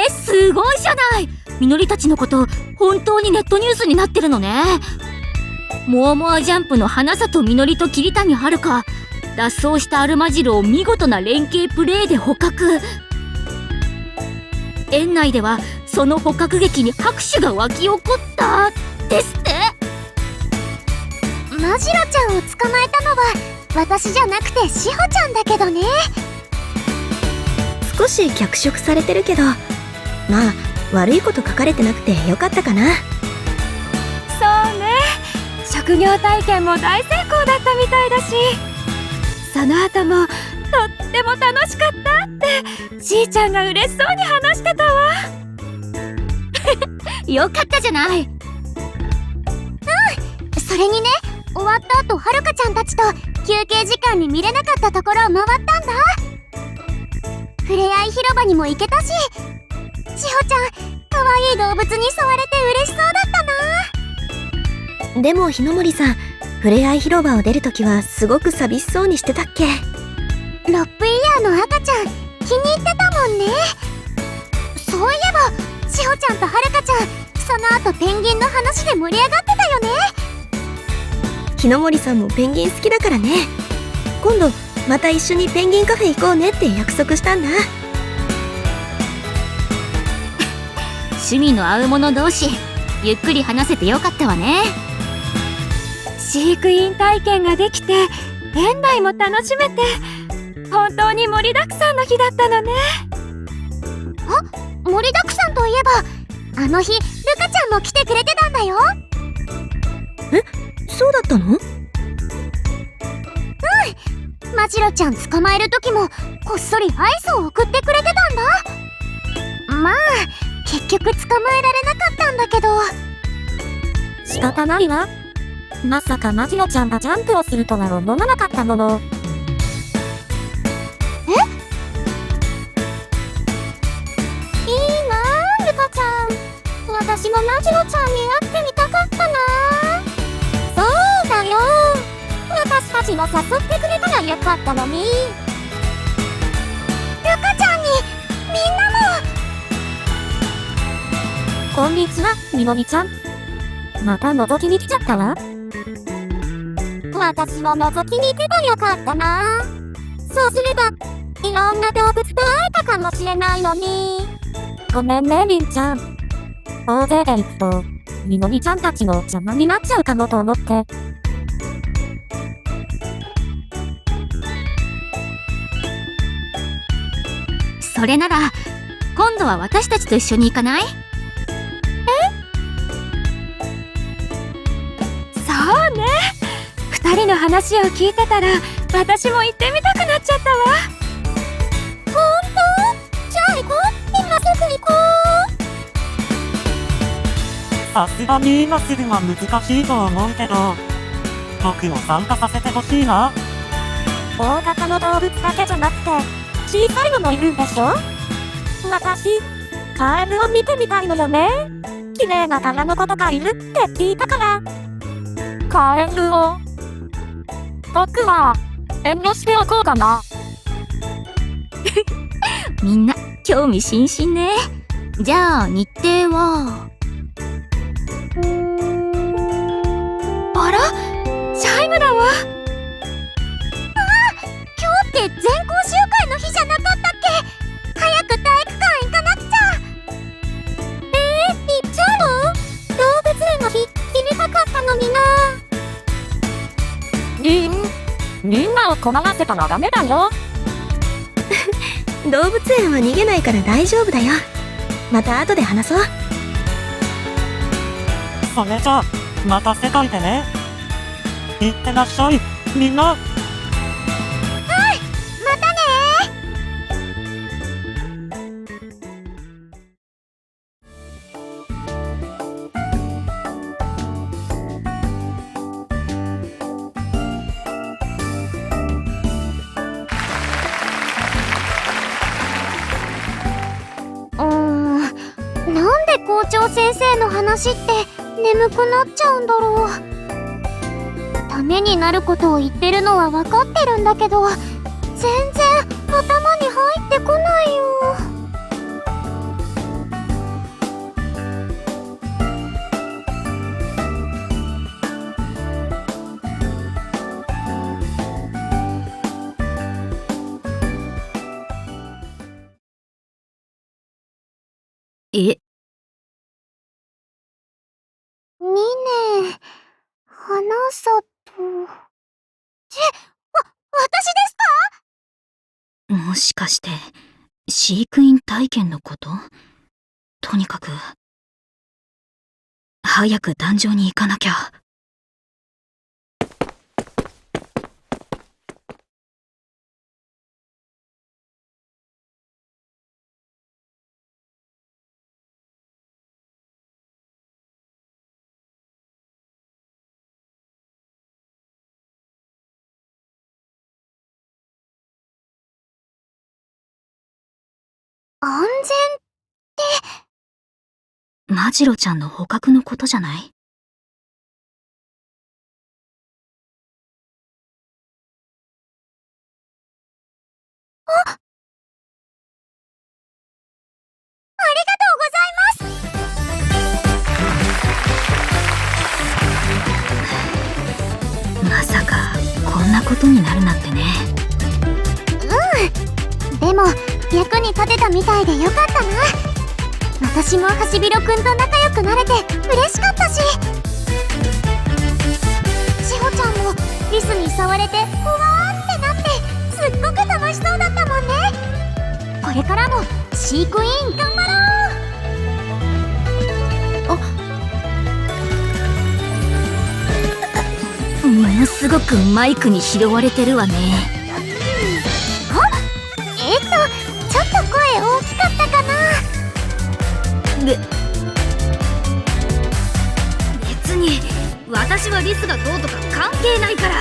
すごいじゃない。みのりたちのこと本当にネットニュースになってるのね。モアモアジャンプの花里みのりと桐谷遥香、脱走したアルマジロを見事な連携プレーで捕獲。園内ではその捕獲劇に拍手が沸き起こったですって。マジロちゃんを捕まえたのは私じゃなくて志保ちゃんだけどね。少し脚色されてるけど、まあ悪いこと書かれてなくてよかったかな。そうね、職業体験も大成功だったみたいだし、その後もとっても楽しかったってしーちゃんが嬉しそうに話してたわ。よかったじゃない。それにね、終わった後はるかちゃんたちと休憩時間に見れなかったところを回ったんだ。ふれあい広場にも行けたし、しほちゃんかわいい動物に触れて嬉しそうだったな。でも日の森さん、ふれあい広場を出るときはすごく寂しそうにしてたっけ。ロップイヤーの赤ちゃん気に入ってたもんね。そういえばしほちゃんとはるかちゃん、その後ペンギンの話で盛り上がってたよね。日の森さんもペンギン好きだからね。今度また一緒にペンギンカフェ行こうねって約束したんだ。趣味の合う者同士、ゆっくり話せてよかったわね。飼育員体験ができて園内も楽しめて、本当に盛りだくさんの日だったのね。あ、盛りだくさんといえばあの日ルカちゃんも来てくれてたんだよ。え、そうだったの？マジロちゃん捕まえる時もこっそりアイスを送ってくれてたんだ。まあ結局捕まえられなかったんだけど。仕方ないわ。まさかマジロちゃんがジャンプをするとは思わなかったもの。いいなぁルカちゃん、私もマジロちゃんに会ってみたかったな。そうだよ、私たちも誘ってくれたらよかったのに。ルカちゃんにみんなも。こんにちは、みのりちゃん。また覗きに来ちゃったわ。私も覗きに行けばよかったな。そうすればいろんな動物と会えたかもしれないのに。ごめんね、りんちゃん。大勢で行くとみのりちゃんたちの邪魔になっちゃうかもと思って。それなら今度は私たちと一緒に行かない？そうね、2人の話を聞いてたら私も行ってみたくなっちゃったわ。ほんと？じゃあ行こう。今すぐ行こう。さすがに今すぐは難しいと思うけど、僕も参加させてほしいな。大型の動物だけじゃなくて小さいのもいるんでしょ。私カエルを見てみたいのよね。綺麗な柄の子とかいるって聞いたから。カエルを僕は遠慮しておこうかな。みんな興味津々ね。じゃあ日程は？あら、チャイムだわ。今日って全校集会の日じゃなかったっけ？早く体育館行かなくちゃ。行っちゃうの？動物園の日決めたかったのにな。みんなを困らせたらダメだよ。動物園は逃げないから大丈夫だよ。また後で話そう。それじゃあまた世界でね。いってらっしゃい、みんな。またね。なんで校長先生の話って眠くなっちゃうんだろう。ためになることを言ってるのは分かってるんだけど、全然頭に入ってこないよ。え、ミネ、花里。私ですか？もしかして飼育員体験のこと？とにかく早く壇上に行かなきゃ。安全。マジロちゃんの捕獲のことじゃない？ありがとうございます。まさかこんなことになるなんてね。でも役に立てたみたいでよかったな。私もハシビロくんと仲良くなれて嬉しかったし、しほちゃんもリスに触れてほわーってなってすっごく楽しそうだったもんね。これからも飼育員頑張ろう。ものすごくマイクに拾われてるわね。ちょっと声大きかったかな。別に私はリスがどうとか関係ないから。